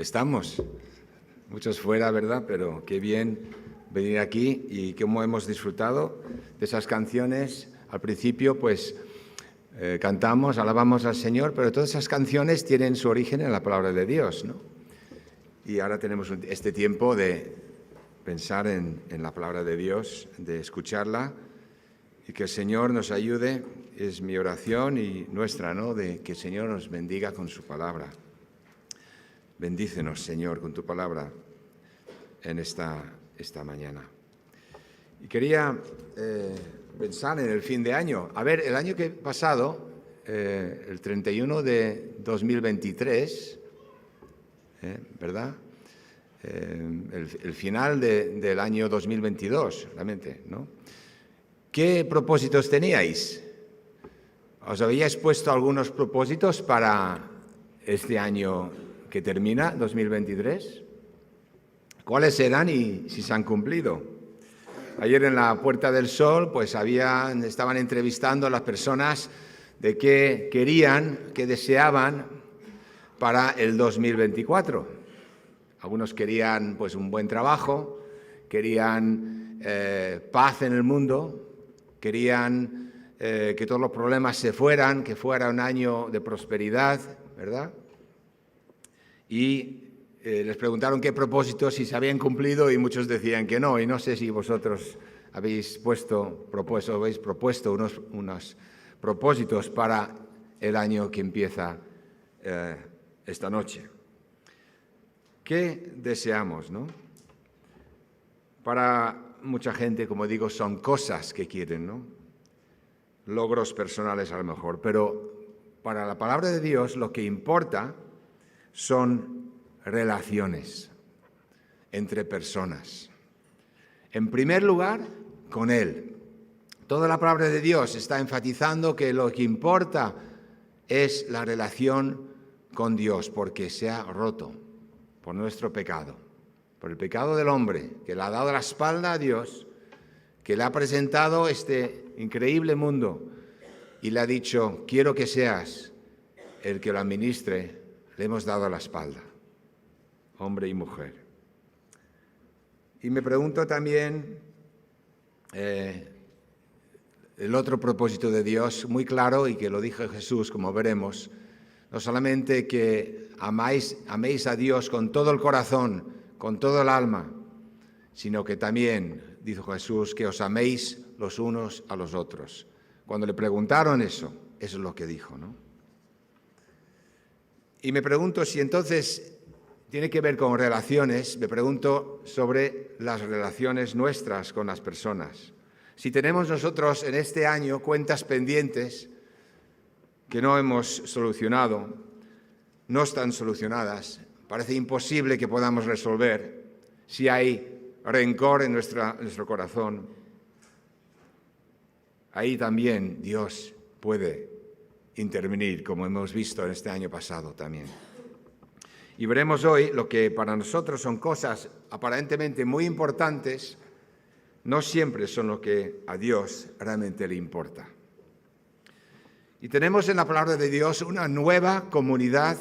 Estamos, muchos fuera, ¿verdad? Pero qué bien venir aquí y cómo hemos disfrutado de esas canciones. Al principio, pues, cantamos, alabamos al Señor, pero todas esas canciones tienen su origen en la palabra de Dios, ¿no? Y ahora tenemos este tiempo de pensar en la palabra de Dios, de escucharla, y que el Señor nos ayude. Es mi oración y nuestra, ¿no?, de que el Señor nos bendiga con su palabra. Bendícenos, Señor, con tu palabra en esta mañana. Y quería pensar en el fin de año. A ver, el año que pasado, el 31 de 2023, ¿verdad? El final del año 2022, realmente, ¿no? ¿Qué propósitos teníais? ¿Os habíais puesto algunos propósitos para este año que termina, 2023? ¿Cuáles eran y si se han cumplido? Ayer en la Puerta del Sol, pues estaban entrevistando a las personas de qué querían, qué deseaban para el 2024. Algunos querían, pues, un buen trabajo, querían paz en el mundo, querían que todos los problemas se fueran, que fuera un año de prosperidad, ¿verdad? Y les preguntaron qué propósitos, si se habían cumplido, y muchos decían que no. Y no sé si vosotros habéis propuesto unos propósitos para el año que empieza esta noche. ¿Qué deseamos, no? Para mucha gente, como digo, son cosas que quieren, ¿no? Logros personales a lo mejor, pero para la palabra de Dios lo que importa son relaciones entre personas. En primer lugar, con Él. Toda la palabra de Dios está enfatizando que lo que importa es la relación con Dios, porque se ha roto por nuestro pecado, por el pecado del hombre, que le ha dado la espalda a Dios, que le ha presentado este increíble mundo y le ha dicho: quiero que seas el que lo administre. Le hemos dado la espalda, hombre y mujer. Y me pregunto también el otro propósito de Dios, muy claro, y que lo dijo Jesús, como veremos: no solamente que améis a Dios con todo el corazón, con todo el alma, sino que también, dijo Jesús, que os améis los unos a los otros. Cuando le preguntaron eso es lo que dijo, ¿no? Y me pregunto si entonces tiene que ver con relaciones, me pregunto sobre las relaciones nuestras con las personas. Si tenemos nosotros en este año cuentas pendientes que no hemos solucionado, no están solucionadas, parece imposible que podamos resolver, si hay rencor en nuestro corazón, ahí también Dios puede intervenir, como hemos visto en este año pasado también. Y veremos hoy lo que para nosotros son cosas aparentemente muy importantes, no siempre son lo que a Dios realmente le importa. Y tenemos en la palabra de Dios una nueva comunidad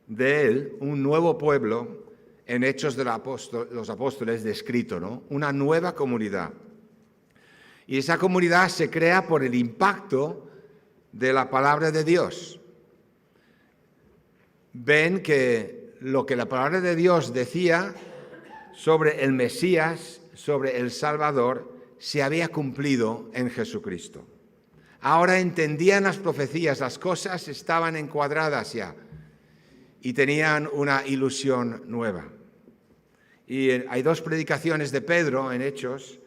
de Él, un nuevo pueblo en Hechos de los Apóstoles descrito, ¿no? Una nueva comunidad. Y esa comunidad se crea por el impacto de la palabra de Dios. Ven que lo que la palabra de Dios decía sobre el Mesías, sobre el Salvador, se había cumplido en Jesucristo. Ahora entendían las profecías, las cosas estaban encuadradas ya y tenían una ilusión nueva. Y hay dos predicaciones de Pedro en Hechos,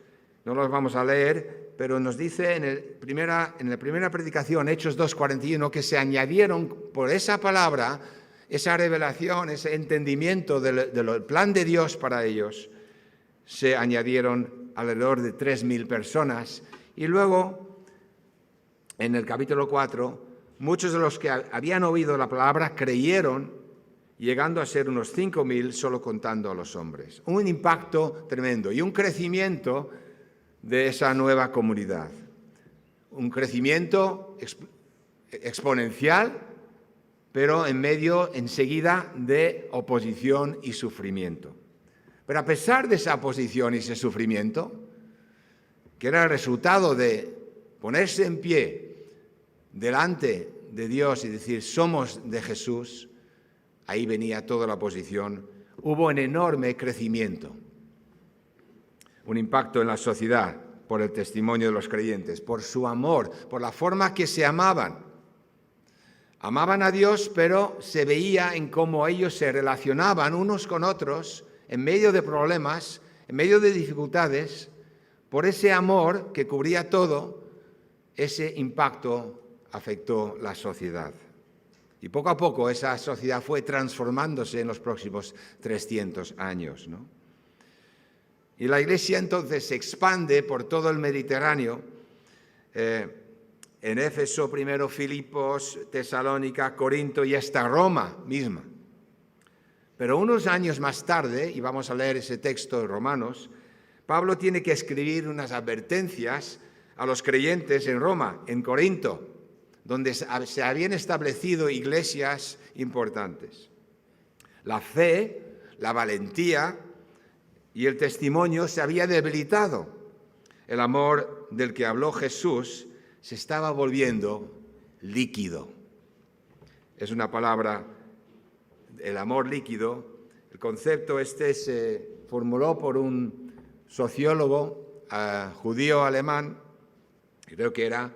no los vamos a leer, pero nos dice en la primera predicación, Hechos 2:41, que se añadieron por esa palabra, esa revelación, ese entendimiento del plan de Dios para ellos, se añadieron alrededor de 3.000 personas. Y luego, en el capítulo 4, muchos de los que habían oído la palabra creyeron, llegando a ser unos 5.000 solo contando a los hombres. Un impacto tremendo y un crecimiento de esa nueva comunidad. Un crecimiento exponencial, pero enseguida de oposición y sufrimiento. Pero a pesar de esa oposición y ese sufrimiento, que era el resultado de ponerse en pie delante de Dios y decir, somos de Jesús, ahí venía toda la oposición, hubo un enorme crecimiento, un impacto en la sociedad por el testimonio de los creyentes, por su amor, por la forma que se amaban. Amaban a Dios, pero se veía en cómo ellos se relacionaban unos con otros en medio de problemas, en medio de dificultades. Por ese amor que cubría todo, ese impacto afectó la sociedad. Y poco a poco esa sociedad fue transformándose en los próximos 300 años, ¿no? Y la Iglesia entonces se expande por todo el Mediterráneo, en Éfeso primero, Filipos, Tesalónica, Corinto y hasta Roma misma. Pero unos años más tarde, y vamos a leer ese texto de Romanos, Pablo tiene que escribir unas advertencias a los creyentes en Roma, en Corinto, donde se habían establecido iglesias importantes. La fe, la valentía y el testimonio se había debilitado. El amor del que habló Jesús se estaba volviendo líquido. Es una palabra, el amor líquido. El concepto se formuló por un sociólogo judío alemán, creo que era,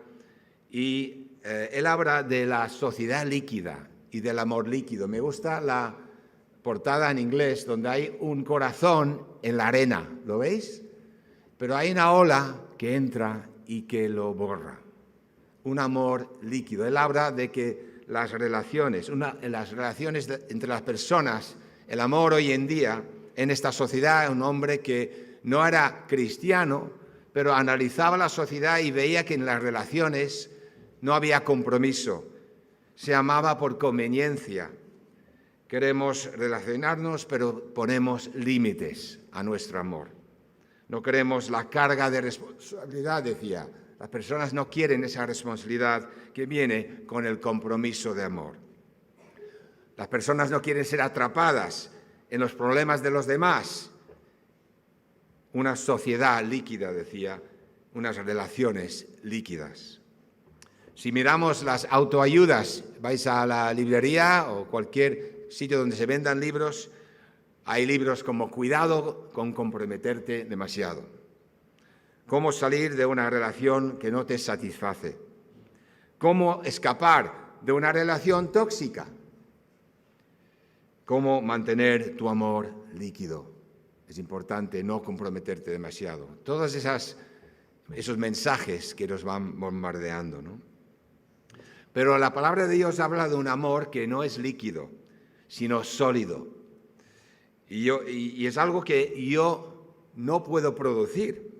y él habla de la sociedad líquida y del amor líquido. Me gusta la portada en inglés, donde hay un corazón en la arena, ¿lo veis? Pero hay una ola que entra y que lo borra. Un amor líquido. Él habla de que las relaciones entre las personas, el amor hoy en día, en esta sociedad, un hombre que no era cristiano, pero analizaba la sociedad y veía que en las relaciones no había compromiso. Se amaba por conveniencia. Queremos relacionarnos, pero ponemos límites a nuestro amor. No queremos la carga de responsabilidad, decía. Las personas no quieren esa responsabilidad que viene con el compromiso de amor. Las personas no quieren ser atrapadas en los problemas de los demás. Una sociedad líquida, decía, unas relaciones líquidas. Si miramos las autoayudas, vais a la librería o cualquier sitio donde se vendan libros, hay libros como Cuidado con comprometerte demasiado. Cómo salir de una relación que no te satisface. Cómo escapar de una relación tóxica. Cómo mantener tu amor líquido. Es importante no comprometerte demasiado. Todos esos mensajes que nos van bombardeando, ¿no? Pero la palabra de Dios habla de un amor que no es líquido, sino sólido. Y es algo que yo no puedo producir,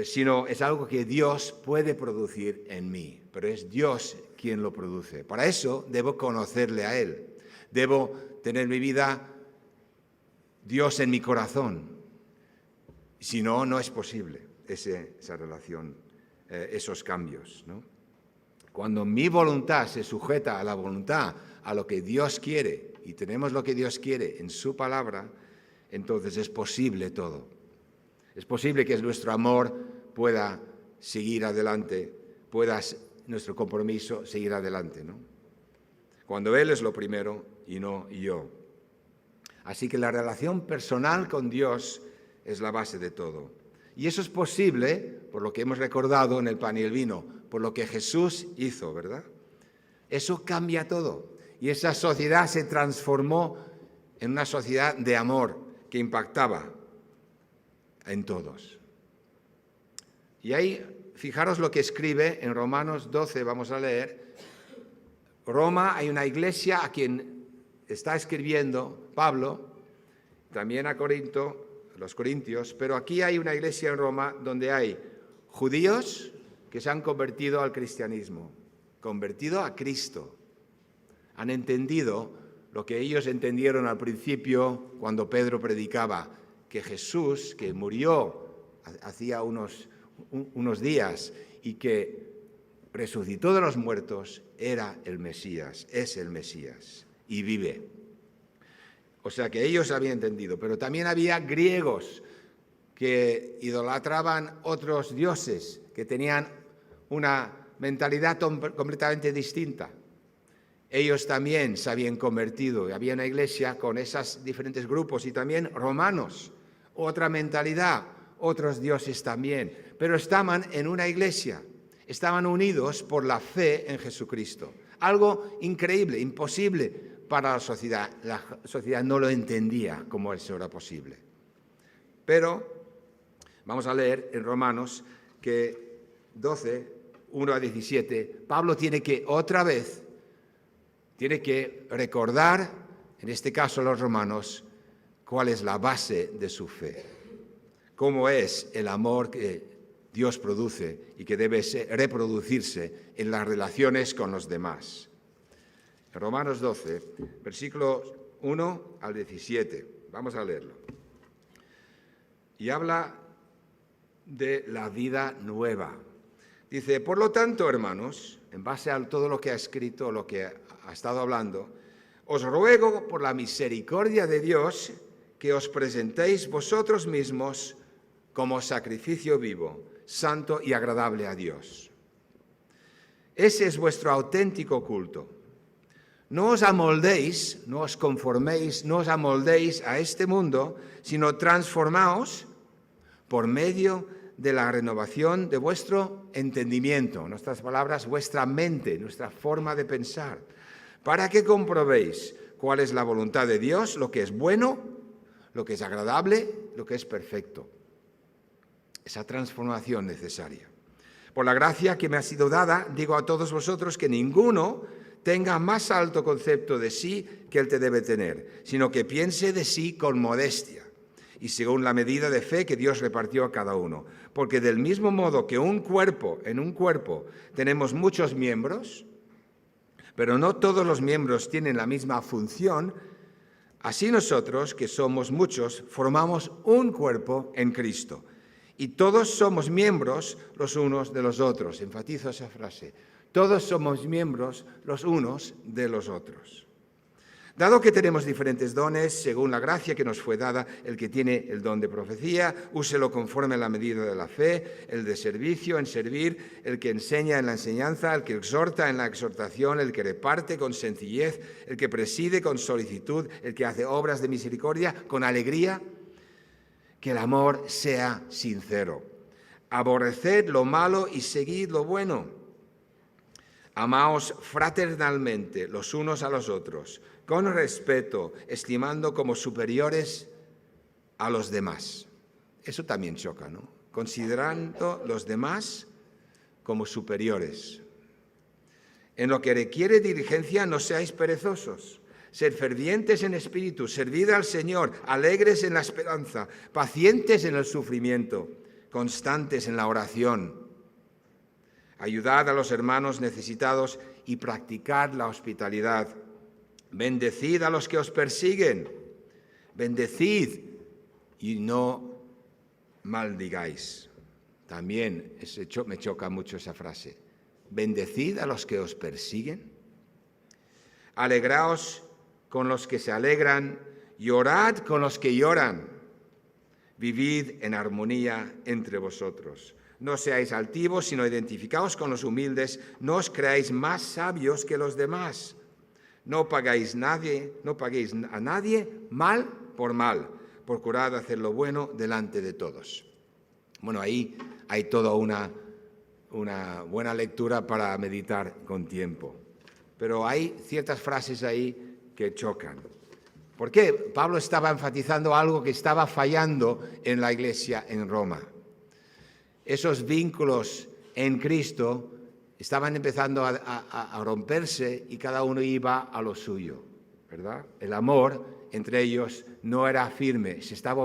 sino es algo que Dios puede producir en mí, pero es Dios quien lo produce. Para eso debo conocerle a Él, debo tener mi vida, Dios en mi corazón. Si no, no es posible esa relación, esos cambios, ¿no? Cuando mi voluntad se sujeta a la voluntad, a lo que Dios quiere, y tenemos lo que Dios quiere en su palabra, entonces es posible todo. Es posible que nuestro amor pueda seguir adelante, nuestro compromiso seguir adelante, ¿no? Cuando Él es lo primero y no yo. Así que la relación personal con Dios es la base de todo. Y eso es posible por lo que hemos recordado en el pan y el vino, por lo que Jesús hizo, ¿verdad? Eso cambia todo. Y esa sociedad se transformó en una sociedad de amor que impactaba en todos. Y ahí, fijaros lo que escribe en Romanos 12, vamos a leer. Roma, hay una iglesia a quien está escribiendo Pablo, también a Corinto, los corintios, pero aquí hay una iglesia en Roma donde hay judíos que se han convertido al cristianismo, convertido a Cristo. Han entendido lo que ellos entendieron al principio cuando Pedro predicaba, que Jesús, que murió hacía unos días y que resucitó de los muertos, era el Mesías, es el Mesías y vive. O sea que ellos habían entendido, pero también había griegos que idolatraban otros dioses, que tenían una mentalidad completamente distinta. Ellos también se habían convertido, había una iglesia con esos diferentes grupos y también romanos, otra mentalidad, otros dioses también, pero estaban en una iglesia, estaban unidos por la fe en Jesucristo. Algo increíble, imposible para la sociedad. La sociedad no lo entendía cómo eso era posible. Pero vamos a leer en Romanos que 12, 1 a 17, Pablo tiene que recordar, en este caso los romanos, cuál es la base de su fe, cómo es el amor que Dios produce y que debe reproducirse en las relaciones con los demás. En Romanos 12, versículos 1 al 17, vamos a leerlo. Y habla de la vida nueva. Dice, por lo tanto, hermanos, en base a todo lo que ha escrito, lo que ha estado hablando, os ruego por la misericordia de Dios que os presentéis vosotros mismos como sacrificio vivo, santo y agradable a Dios. Ese es vuestro auténtico culto. No os amoldéis, no os conforméis, no os amoldéis a este mundo, sino transformaos por medio de la renovación de vuestro entendimiento, en nuestras palabras, vuestra mente, nuestra forma de pensar, para que comprobéis cuál es la voluntad de Dios, lo que es bueno, lo que es agradable, lo que es perfecto. Esa transformación necesaria. Por la gracia que me ha sido dada, digo a todos vosotros que ninguno tenga más alto concepto de sí que él te debe tener, sino que piense de sí con modestia y según la medida de fe que Dios repartió a cada uno. Porque del mismo modo que en un cuerpo tenemos muchos miembros, pero no todos los miembros tienen la misma función, así nosotros, que somos muchos, formamos un cuerpo en Cristo. Y todos somos miembros los unos de los otros. Enfatizo esa frase. Todos somos miembros los unos de los otros. Dado que tenemos diferentes dones, según la gracia que nos fue dada, el que tiene el don de profecía, úselo conforme a la medida de la fe, el de servicio en servir, el que enseña en la enseñanza, el que exhorta en la exhortación, el que reparte con sencillez, el que preside con solicitud, el que hace obras de misericordia con alegría. Que el amor sea sincero. Aborreced lo malo y seguid lo bueno. Amaos fraternalmente los unos a los otros, con respeto, estimando como superiores a los demás. Eso también choca, ¿no? Considerando los demás como superiores. En lo que requiere diligencia, no seáis perezosos. Sed fervientes en espíritu, servid al Señor, alegres en la esperanza, pacientes en el sufrimiento, constantes en la oración. Ayudad a los hermanos necesitados y practicad la hospitalidad. Bendecid a los que os persiguen. Bendecid y no maldigáis. También me choca mucho esa frase. Bendecid a los que os persiguen. Alegraos con los que se alegran, llorad con los que lloran. Vivid en armonía entre vosotros. No seáis altivos, sino identificaos con los humildes. No os creáis más sabios que los demás. No paguéis a nadie mal por mal. Procurad hacer lo bueno delante de todos. Bueno, ahí hay toda una buena lectura para meditar con tiempo. Pero hay ciertas frases ahí que chocan. ¿Por qué? Pablo estaba enfatizando algo que estaba fallando en la iglesia en Roma. Esos vínculos en Cristo estaban empezando a romperse y cada uno iba a lo suyo, ¿verdad? El amor entre ellos no era firme, se estaba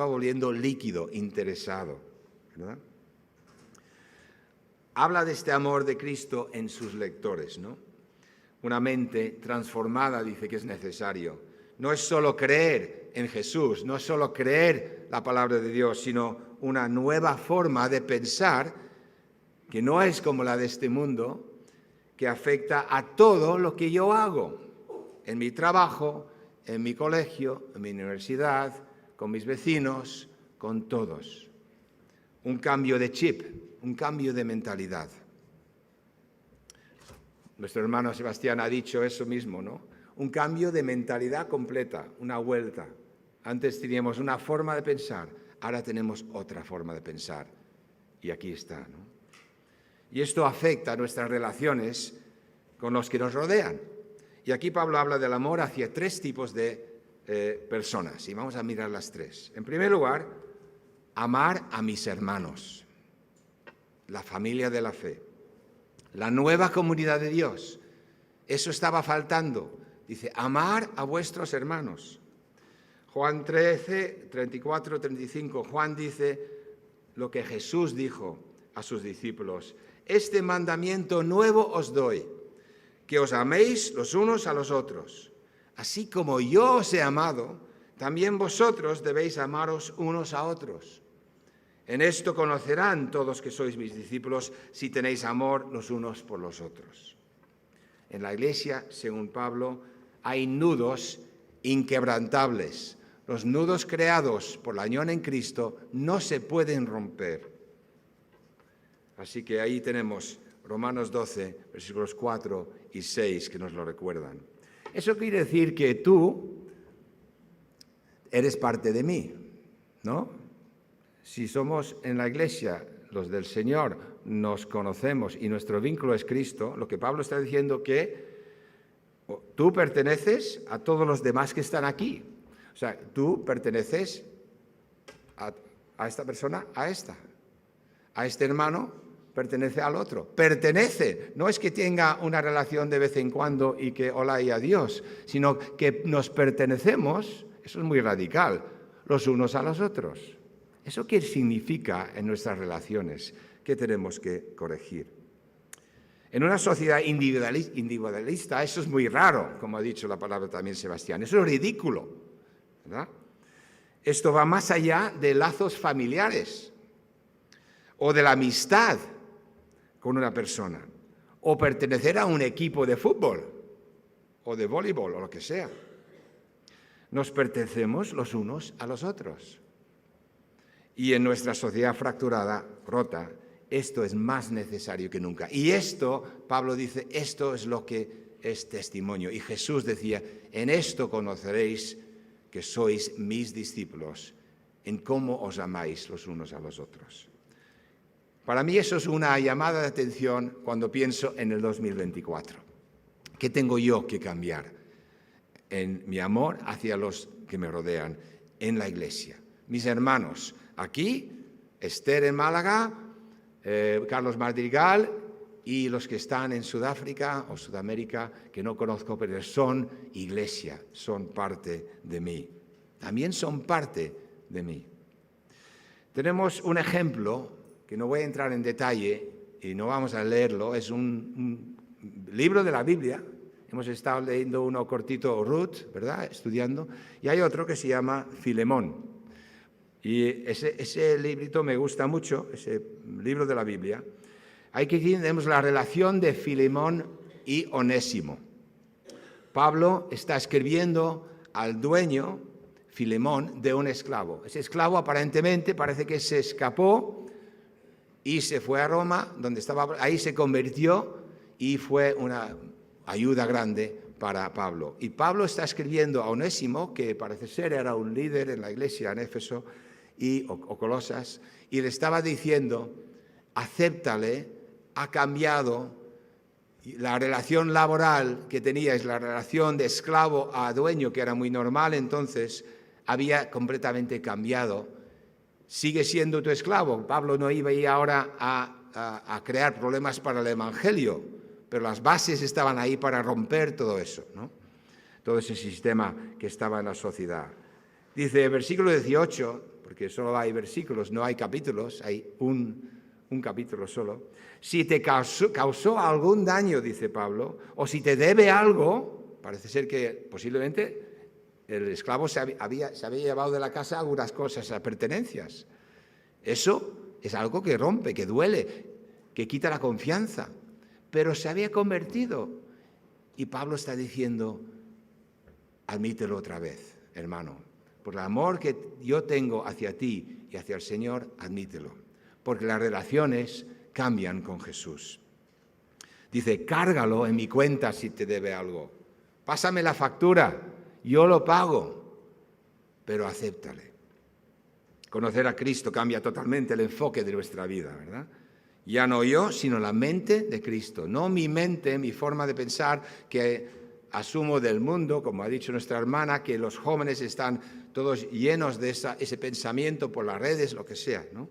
volviendo líquido, interesado, ¿verdad? Habla de este amor de Cristo en sus lectores, ¿no? Una mente transformada, dice que es necesario. No es solo creer en Jesús, no es solo creer la palabra de Dios, sino una nueva forma de pensar que no es como la de este mundo, que afecta a todo lo que yo hago, en mi trabajo, en mi colegio, en mi universidad, con mis vecinos, con todos. Un cambio de chip, un cambio de mentalidad. Nuestro hermano Sebastián ha dicho eso mismo, ¿no? Un cambio de mentalidad completa, una vuelta. Antes teníamos una forma de pensar, ahora tenemos otra forma de pensar. Y aquí está, ¿no? Y esto afecta a nuestras relaciones con los que nos rodean. Y aquí Pablo habla del amor hacia tres tipos de personas, y vamos a mirar las tres. En primer lugar, amar a mis hermanos, la familia de la fe, la nueva comunidad de Dios. Eso estaba faltando. Dice, amar a vuestros hermanos. Juan 13, 34, 35, Juan dice lo que Jesús dijo a sus discípulos. Este mandamiento nuevo os doy, que os améis los unos a los otros. Así como yo os he amado, también vosotros debéis amaros unos a otros. En esto conocerán todos que sois mis discípulos, si tenéis amor los unos por los otros. En la Iglesia, según Pablo, hay nudos inquebrantables. Los nudos creados por la unión en Cristo no se pueden romper. Así que ahí tenemos Romanos 12, versículos 4 y 6 que nos lo recuerdan. Eso quiere decir que tú eres parte de mí, ¿no? Si somos en la Iglesia, los del Señor, nos conocemos y nuestro vínculo es Cristo, lo que Pablo está diciendo que tú perteneces a todos los demás que están aquí. O sea, tú perteneces a esta persona, a este hermano, pertenece al otro. Pertenece, no es que tenga una relación de vez en cuando y que hola y adiós, sino que nos pertenecemos, eso es muy radical, los unos a los otros. ¿Eso qué significa en nuestras relaciones? ¿Qué tenemos que corregir? En una sociedad individualista eso es muy raro, como ha dicho la palabra también Sebastián. Eso es ridículo, ¿verdad? Esto va más allá de lazos familiares o de la amistad con una persona o pertenecer a un equipo de fútbol o de voleibol o lo que sea. Nos pertenecemos los unos a los otros. Y en nuestra sociedad fracturada, rota, esto es más necesario que nunca. Y esto, Pablo dice, esto es lo que es testimonio. Y Jesús decía, en esto conoceréis que sois mis discípulos, en cómo os amáis los unos a los otros. Para mí eso es una llamada de atención cuando pienso en el 2024. ¿Qué tengo yo que cambiar en mi amor hacia los que me rodean en la Iglesia? Mis hermanos, aquí, Esther en Málaga, Carlos Madrigal y los que están en Sudáfrica o Sudamérica, que no conozco, pero son Iglesia, son parte de mí. También son parte de mí. Tenemos un ejemplo que no voy a entrar en detalle y no vamos a leerlo, es un libro de la Biblia. Hemos estado leyendo uno cortito, Ruth, ¿verdad?, estudiando, y hay otro que se llama Filemón. Y ese librito me gusta mucho, ese libro de la Biblia. Aquí tenemos la relación de Filemón y Onésimo. Pablo está escribiendo al dueño, Filemón, de un esclavo. Ese esclavo aparentemente parece que se escapó y se fue a Roma, donde estaba, ahí se convirtió y fue una ayuda grande para Pablo. Y Pablo está escribiendo a Onésimo, que parece ser era un líder en la iglesia en Éfeso o Colosas, y le estaba diciendo, acéptale, ha cambiado, la relación laboral que teníais, la relación de esclavo a dueño, que era muy normal entonces, había completamente cambiado. Sigue siendo tu esclavo. Pablo no iba a ir ahora a crear problemas para el Evangelio, pero las bases estaban ahí para romper todo eso, ¿no? Todo ese sistema que estaba en la sociedad. Dice, versículo 18, porque solo hay versículos, no hay capítulos, hay un capítulo solo. Si te causó algún daño, dice Pablo, o si te debe algo, parece ser que posiblemente el esclavo se había llevado de la casa algunas cosas, las pertenencias. Eso es algo que rompe, que duele, que quita la confianza, pero se había convertido. Y Pablo está diciendo, admítelo otra vez, hermano. Por el amor que yo tengo hacia ti y hacia el Señor, admítelo. Porque las relaciones cambian con Jesús. Dice, cárgalo en mi cuenta si te debe algo. Pásame la factura, yo lo pago, pero acéptale. Conocer a Cristo cambia totalmente el enfoque de nuestra vida, ¿verdad? Ya no yo, sino la mente de Cristo. No mi mente, mi forma de pensar que asumo del mundo, como ha dicho nuestra hermana, que los jóvenes están todos llenos de ese pensamiento por las redes, lo que sea, ¿no?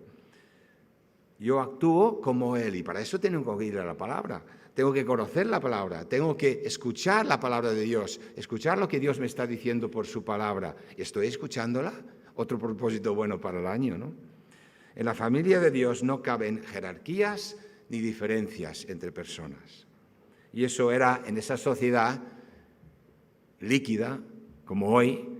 Yo actúo como Él y para eso tengo que ir a la palabra. Tengo que conocer la palabra, tengo que escuchar la palabra de Dios, escuchar lo que Dios me está diciendo por su palabra. ¿Estoy escuchándola? Otro propósito bueno para el año, ¿no? En la familia de Dios no caben jerarquías ni diferencias entre personas. Y eso era en esa sociedad líquida, como hoy,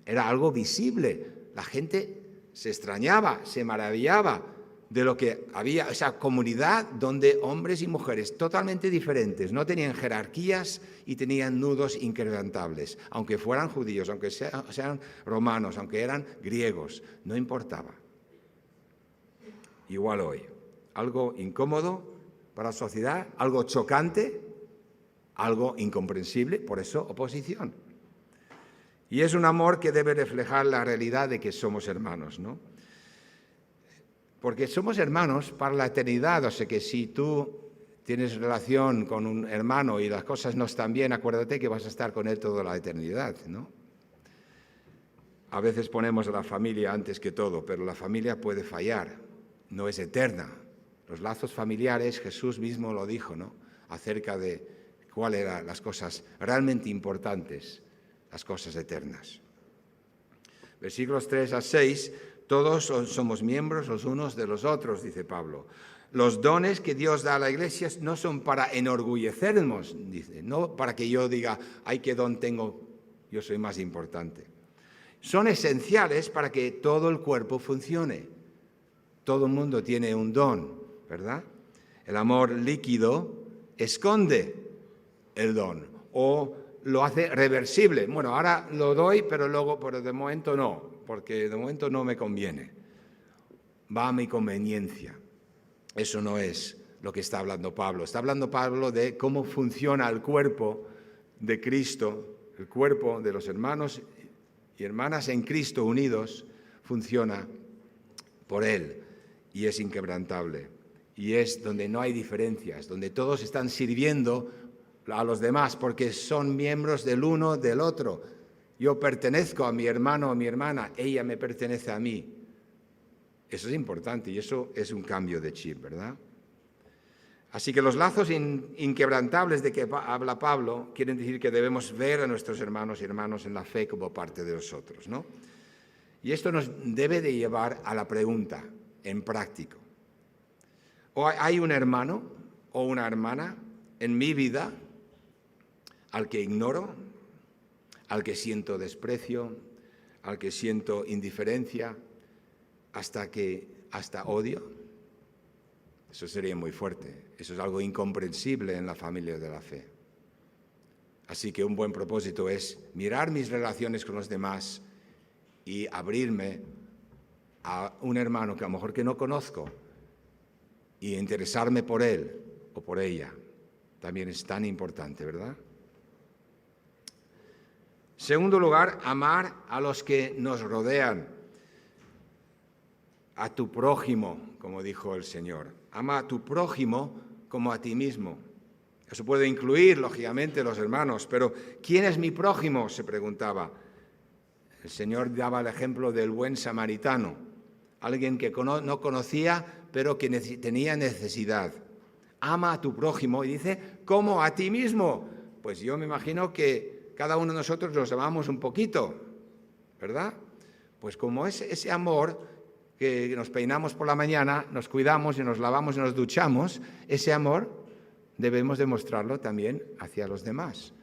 era algo visible. La gente se extrañaba, se maravillaba de lo que había, esa comunidad donde hombres y mujeres totalmente diferentes, no tenían jerarquías y tenían nudos inquebrantables, aunque fueran judíos, aunque sean romanos, aunque eran griegos, no importaba. Igual hoy, algo incómodo para la sociedad, algo chocante, algo incomprensible, por eso oposición. Y es un amor que debe reflejar la realidad de que somos hermanos, ¿no? Porque somos hermanos para la eternidad, o sea que si tú tienes relación con un hermano y las cosas no están bien, acuérdate que vas a estar con él toda la eternidad, ¿no? A veces ponemos a la familia antes que todo, pero la familia puede fallar, no es eterna. Los lazos familiares, Jesús mismo lo dijo, ¿no? Acerca de cuáles eran las cosas realmente importantes, las cosas eternas. Versículos 3 a 6, todos somos miembros los unos de los otros, dice Pablo. Los dones que Dios da a la iglesia no son para enorgullecernos, dice, no para que yo diga, ay, qué don tengo, yo soy más importante. Son esenciales para que todo el cuerpo funcione. Todo el mundo tiene un don, ¿verdad? El amor líquido esconde el don o lo hace reversible. Bueno, ahora lo doy, pero de momento no, porque de momento no me conviene. Va a mi conveniencia. Eso no es lo que está hablando Pablo. Está hablando Pablo de cómo funciona el cuerpo de Cristo, el cuerpo de los hermanos y hermanas en Cristo unidos, funciona por Él y es inquebrantable. Y es donde no hay diferencias, donde todos están sirviendo a los demás porque son miembros del uno del otro. Yo pertenezco a mi hermano o mi hermana, ella me pertenece a mí. Eso es importante y eso es un cambio de chip, ¿verdad? Así que los lazos inquebrantables de que habla Pablo quieren decir que debemos ver a nuestros hermanos y hermanas en la fe como parte de nosotros, ¿no? Y esto nos debe de llevar a la pregunta en práctico. ¿O hay un hermano o una hermana en mi vida al que ignoro, al que siento desprecio, al que siento indiferencia, hasta odio? Eso sería muy fuerte. Eso es algo incomprensible en la familia de la fe. Así que un buen propósito es mirar mis relaciones con los demás y abrirme a un hermano que a lo mejor que no conozco y interesarme por él o por ella. También es tan importante, ¿verdad? Segundo lugar, amar a los que nos rodean, a tu prójimo, como dijo el Señor. Ama a tu prójimo como a ti mismo. Eso puede incluir, lógicamente, los hermanos, pero ¿quién es mi prójimo?, se preguntaba. El Señor daba el ejemplo del buen samaritano, alguien que no conocía, pero que tenía necesidad. Ama a tu prójimo, y dice, como a ti mismo. Pues yo me imagino que cada uno de nosotros nos amamos un poquito, ¿verdad? Pues como es ese amor que nos peinamos por la mañana, nos cuidamos y nos lavamos y nos duchamos, ese amor debemos demostrarlo también hacia los demás.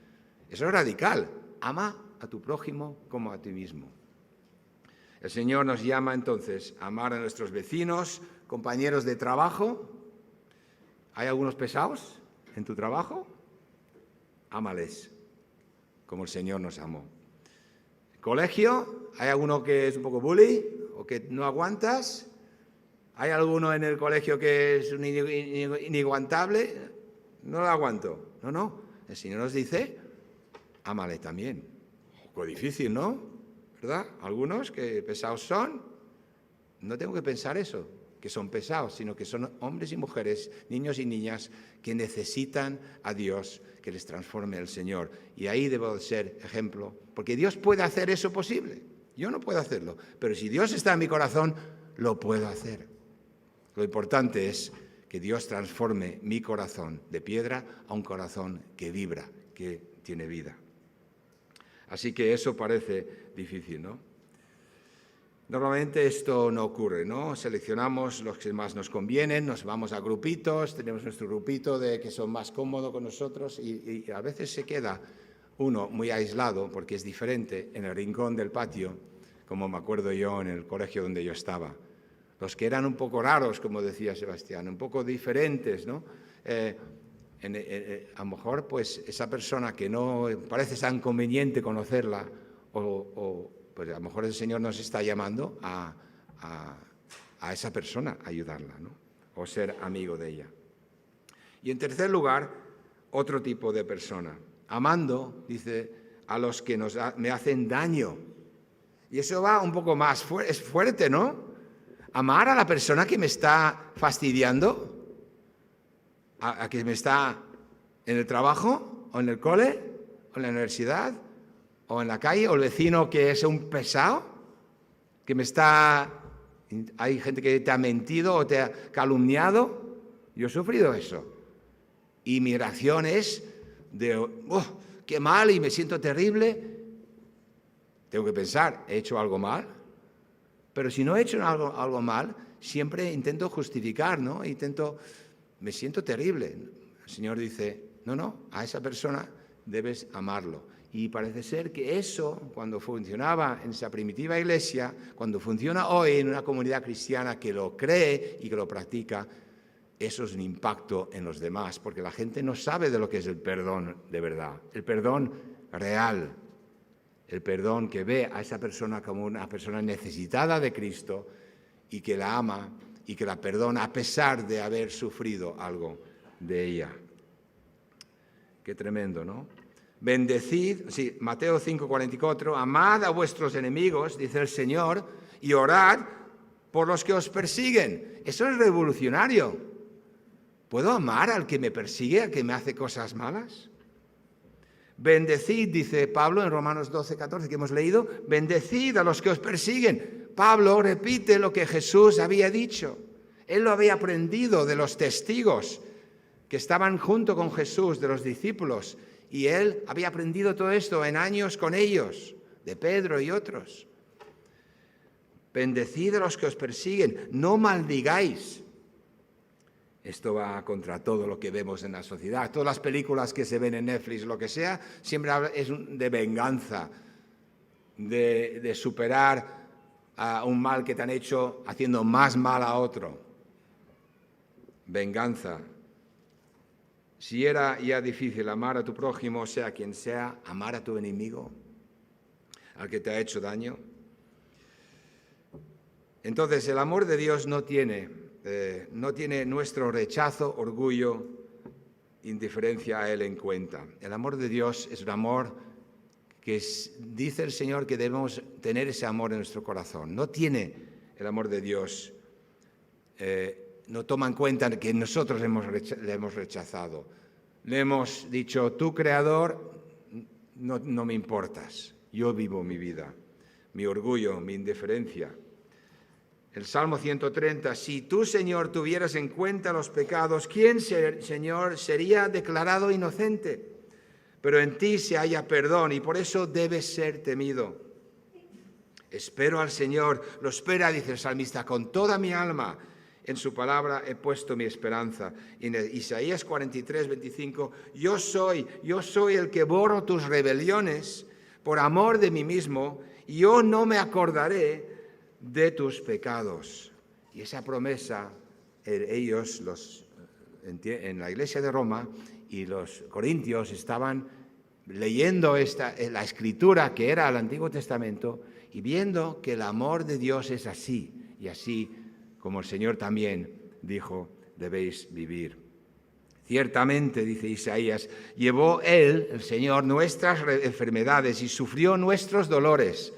Eso es radical. Ama a tu prójimo como a ti mismo. El Señor nos llama entonces a amar a nuestros vecinos, compañeros de trabajo, ¿Hay algunos pesados en tu trabajo? Ámales, como el Señor nos amó. ¿Colegio? ¿Hay alguno que es un poco bully o que no aguantas? ¿Hay alguno en el colegio que es un inaguantable? No lo aguanto. No. El Señor nos dice, ámale también. Un poco difícil, ¿no? ¿Verdad? Algunos que pesados son. No tengo que pensar eso, que son pesados, sino que son hombres y mujeres, niños y niñas que necesitan a Dios, que les transforme el Señor. Y ahí debo ser ejemplo, porque Dios puede hacer eso posible. Yo no puedo hacerlo, pero si Dios está en mi corazón, lo puedo hacer. Lo importante es que Dios transforme mi corazón de piedra a un corazón que vibra, que tiene vida. Así que eso parece difícil, ¿no? Normalmente esto no ocurre, ¿no? Seleccionamos los que más nos convienen, nos vamos a grupitos, tenemos nuestro grupito de que son más cómodos con nosotros y a veces se queda uno muy aislado porque es diferente en el rincón del patio, como me acuerdo yo en el colegio donde yo estaba. Los que eran un poco raros, como decía Sebastián, un poco diferentes, ¿no? A lo mejor pues esa persona que no parece tan conveniente conocerla pues a lo mejor el Señor nos está llamando a esa persona, a ayudarla, ¿no? O ser amigo de ella. Y en tercer lugar, otro tipo de persona. Amando, dice, a los que me hacen daño. Y eso va un poco más, es fuerte, ¿no? Amar a la persona que me está fastidiando, a que me está en el trabajo, o en el cole, o en la universidad, o en la calle, o el vecino que es un pesado, que hay gente que te ha mentido o te ha calumniado. Yo he sufrido eso. Y mi reacción es de, qué mal, y me siento terrible. Tengo que pensar, ¿he hecho algo mal? Pero si no he hecho algo mal, siempre intento justificar, ¿no? Me siento terrible. El Señor dice, no, a esa persona debes amarlo. Y parece ser que eso, cuando funcionaba en esa primitiva iglesia, cuando funciona hoy en una comunidad cristiana que lo cree y que lo practica, eso es un impacto en los demás, porque la gente no sabe de lo que es el perdón de verdad, el perdón real, el perdón que ve a esa persona como una persona necesitada de Cristo y que la ama y que la perdona a pesar de haber sufrido algo de ella. Qué tremendo, ¿no? Bendecid, sí, Mateo 5:44, amad a vuestros enemigos, dice el Señor, y orad por los que os persiguen. Eso es revolucionario. ¿Puedo amar al que me persigue, al que me hace cosas malas? Bendecid, dice Pablo en Romanos 12:14 que hemos leído, bendecid a los que os persiguen. Pablo repite lo que Jesús había dicho. Él lo había aprendido de los testigos que estaban junto con Jesús, de los discípulos, y él había aprendido todo esto en años con ellos, de Pedro y otros. Bendecid a los que os persiguen, no maldigáis. Esto va contra todo lo que vemos en la sociedad. Todas las películas que se ven en Netflix, lo que sea, siempre es de venganza, de superar a un mal que te han hecho haciendo más mal a otro. Venganza. Si era ya difícil amar a tu prójimo, sea quien sea, amar a tu enemigo, al que te ha hecho daño. Entonces, el amor de Dios no tiene nuestro rechazo, orgullo, indiferencia a Él en cuenta. El amor de Dios es un amor que dice el Señor que debemos tener ese amor en nuestro corazón. No tiene el amor de Dios, no toma en cuenta que nosotros le hemos rechazado. Le hemos dicho, tú Creador, no me importas, yo vivo mi vida, mi orgullo, mi indiferencia. El Salmo 130, si tú, Señor, tuvieras en cuenta los pecados, ¿quién, Señor, sería declarado inocente? Pero en ti se halla perdón y por eso debes ser temido. Espero al Señor, lo espera, dice el salmista, con toda mi alma. En su palabra he puesto mi esperanza. En Isaías 43, 25, yo soy el que borro tus rebeliones por amor de mí mismo, y yo no me acordaré de tus pecados. Y esa promesa, ellos, los en la iglesia de Roma y los corintios estaban leyendo la escritura que era el Antiguo Testamento y viendo que el amor de Dios es así, y así como el Señor también dijo, debéis vivir. Ciertamente, dice Isaías, llevó Él, el Señor, nuestras enfermedades y sufrió nuestros dolores.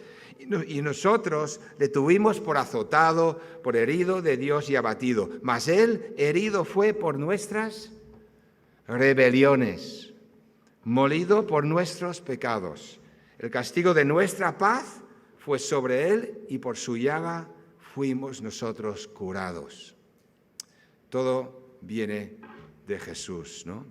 Y nosotros le tuvimos por azotado, por herido de Dios y abatido. Mas Él herido fue por nuestras rebeliones, molido por nuestros pecados. El castigo de nuestra paz fue sobre Él y por su llaga fuimos nosotros curados. Todo viene de Jesús, ¿no?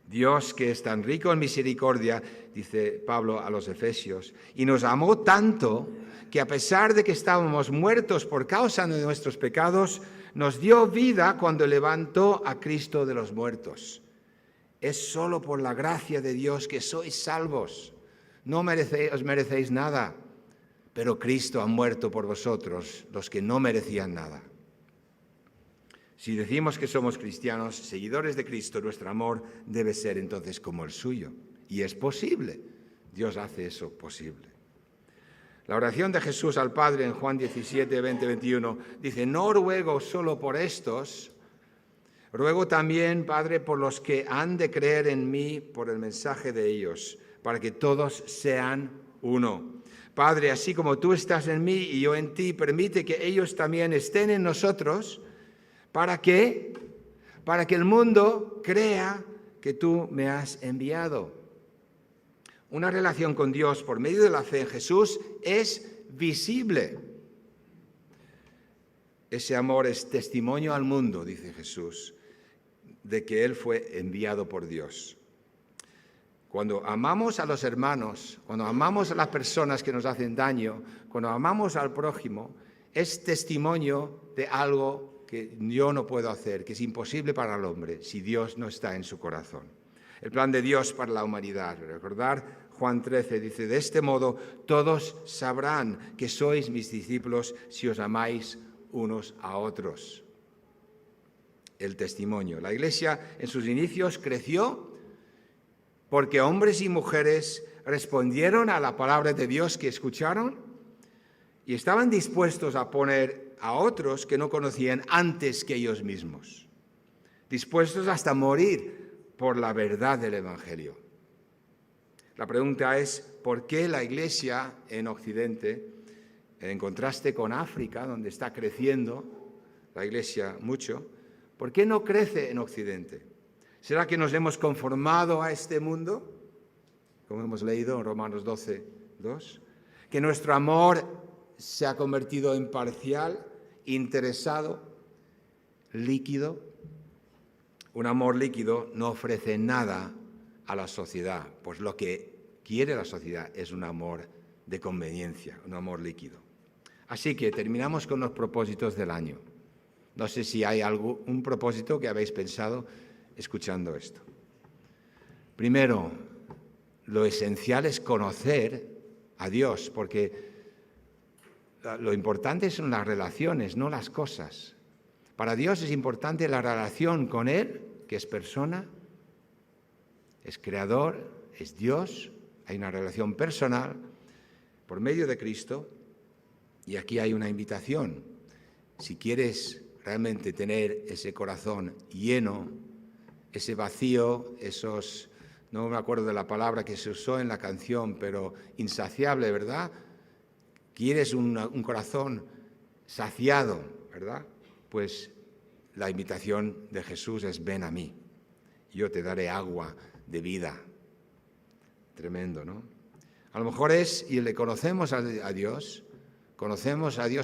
Dios, que es tan rico en misericordia, dice Pablo a los Efesios, y nos amó tanto que a pesar de que estábamos muertos por causa de nuestros pecados, nos dio vida cuando levantó a Cristo de los muertos. Es solo por la gracia de Dios que sois salvos. No os merecéis nada, pero Cristo ha muerto por vosotros, los que no merecían nada. Si decimos que somos cristianos, seguidores de Cristo, nuestro amor debe ser entonces como el suyo. Y es posible. Dios hace eso posible. La oración de Jesús al Padre en Juan 17, 20, 21 dice, no ruego solo por estos, ruego también, Padre, por los que han de creer en mí por el mensaje de ellos, para que todos sean uno. Padre, así como tú estás en mí y yo en ti, permite que ellos también estén en nosotros. ¿Para qué? Para que el mundo crea que tú me has enviado. Una relación con Dios por medio de la fe en Jesús es visible. Ese amor es testimonio al mundo, dice Jesús, de que Él fue enviado por Dios. Cuando amamos a los hermanos, cuando amamos a las personas que nos hacen daño, cuando amamos al prójimo, es testimonio de algo que yo no puedo hacer, que es imposible para el hombre si Dios no está en su corazón. El plan de Dios para la humanidad. Recordar Juan 13 dice, de este modo todos sabrán que sois mis discípulos si os amáis unos a otros. El testimonio. La Iglesia en sus inicios creció porque hombres y mujeres respondieron a la palabra de Dios que escucharon y estaban dispuestos a poner a otros que no conocían antes que ellos mismos, dispuestos hasta morir por la verdad del Evangelio. La pregunta es, ¿por qué la Iglesia en Occidente, en contraste con África, donde está creciendo la Iglesia mucho, por qué no crece en Occidente? ¿Será que nos hemos conformado a este mundo? Como hemos leído en Romanos 12, 2, que nuestro amor se ha convertido en parcial, interesado, líquido. Un amor líquido no ofrece nada a la sociedad, pues lo que quiere la sociedad es un amor de conveniencia, un amor líquido. Así que terminamos con los propósitos del año. No sé si hay un propósito que habéis pensado escuchando esto. Primero, lo esencial es conocer a Dios, porque lo importante son las relaciones, no las cosas. Para Dios es importante la relación con Él, que es persona, es creador, es Dios. Hay una relación personal por medio de Cristo. Y aquí hay una invitación. Si quieres realmente tener ese corazón lleno, ese vacío, no me acuerdo de la palabra que se usó en la canción, pero insaciable, ¿verdad? ¿Quieres un corazón saciado, verdad? Pues la invitación de Jesús es ven a mí, yo te daré agua de vida. Tremendo, ¿no? A lo mejor y le conocemos a Dios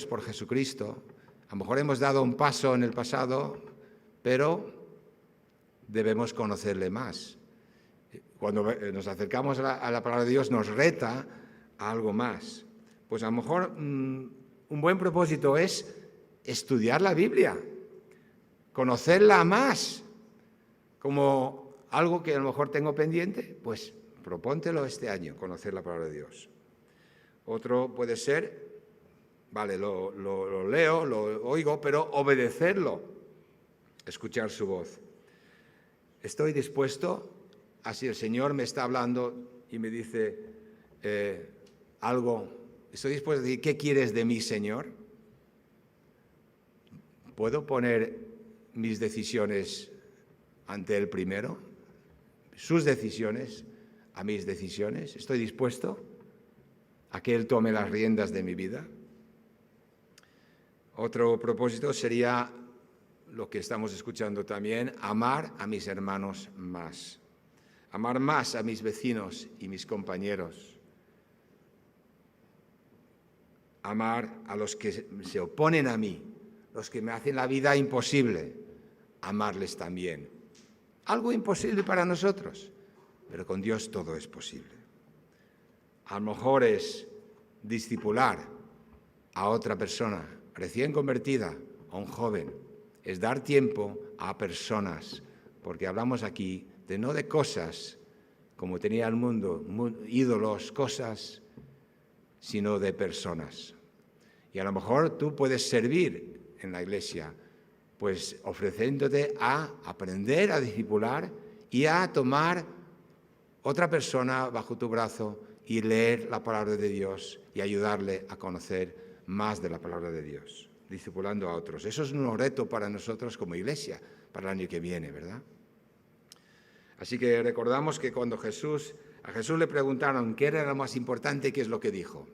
por Jesucristo, a lo mejor hemos dado un paso en el pasado, pero debemos conocerle más. Cuando nos acercamos a la palabra de Dios nos reta a algo más. Pues a lo mejor un buen propósito es estudiar la Biblia, conocerla más, como algo que a lo mejor tengo pendiente, pues propóntelo este año, conocer la palabra de Dios. Otro puede ser, vale, lo leo, lo oigo, pero obedecerlo. escuchar su voz. Estoy dispuesto a, si el Señor me está hablando y me dice algo, estoy dispuesto a decir, ¿qué quieres de mí, Señor? ¿Puedo poner mis decisiones ante Él primero? ¿Sus decisiones a mis decisiones? ¿Estoy dispuesto a que Él tome las riendas de mi vida? Otro propósito sería lo que estamos escuchando también, amar a mis hermanos más. Amar más a mis vecinos y mis compañeros. Amar a los que se oponen a mí, los que me hacen la vida imposible, amarles también. Algo imposible para nosotros, pero con Dios todo es posible. A lo mejor es discipular a otra persona recién convertida, a un joven, es dar tiempo a personas, porque hablamos aquí no de cosas como tenía el mundo, ídolos, cosas, sino de personas. Y a lo mejor tú puedes servir en la iglesia, pues ofreciéndote a aprender, a discipular y a tomar otra persona bajo tu brazo y leer la palabra de Dios y ayudarle a conocer más de la palabra de Dios, discipulando a otros. Eso es un reto para nosotros como iglesia, para el año que viene, ¿verdad? Así que recordamos que cuando a Jesús le preguntaron qué era lo más importante, ¿qué es lo que dijo?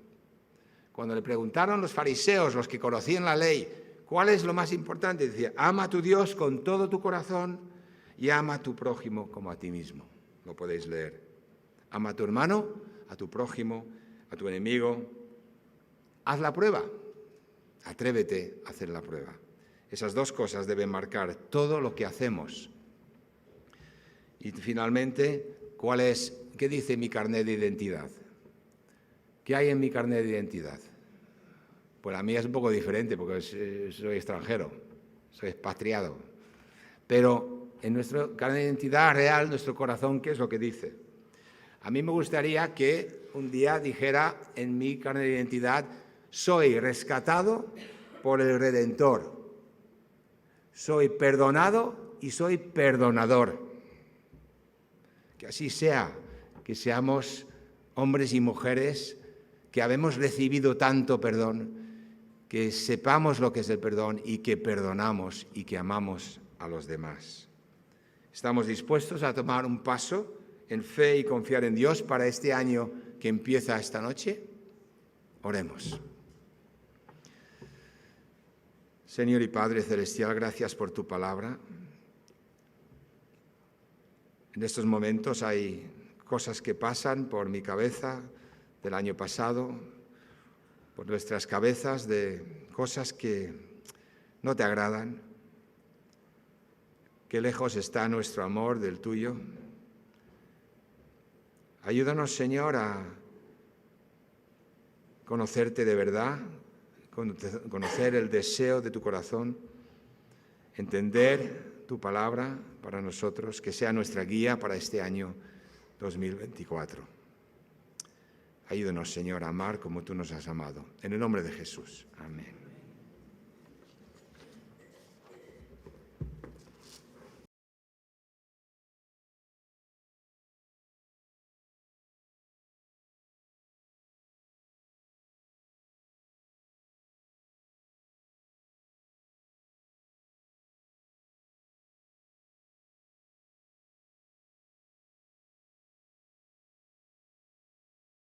Cuando le preguntaron los fariseos, los que conocían la ley, ¿cuál es lo más importante? Decía, ama a tu Dios con todo tu corazón y ama a tu prójimo como a ti mismo. Lo podéis leer. Ama a tu hermano, a tu prójimo, a tu enemigo. Haz la prueba. Atrévete a hacer la prueba. Esas dos cosas deben marcar todo lo que hacemos. Y finalmente, ¿qué dice mi carnet de identidad? ¿Qué hay en mi carnet de identidad? Pues la mía es un poco diferente porque soy extranjero, soy expatriado. Pero en nuestro carnet de identidad real, nuestro corazón, ¿qué es lo que dice? A mí me gustaría que un día dijera en mi carnet de identidad, soy rescatado por el Redentor, soy perdonado y soy perdonador. Que así sea, que seamos hombres y mujeres que habemos recibido tanto perdón, que sepamos lo que es el perdón y que perdonamos y que amamos a los demás. ¿Estamos dispuestos a tomar un paso en fe y confiar en Dios para este año que empieza esta noche? Oremos. Señor y Padre Celestial, gracias por tu palabra. En estos momentos hay cosas que pasan por mi cabeza del año pasado, por nuestras cabezas de cosas que no te agradan. Qué lejos está nuestro amor del tuyo. Ayúdanos, Señor, a conocerte de verdad, conocer el deseo de tu corazón, entender tu palabra para nosotros, que sea nuestra guía para este año 2024. Ayúdanos, Señor, a amar como tú nos has amado. En el nombre de Jesús. Amén.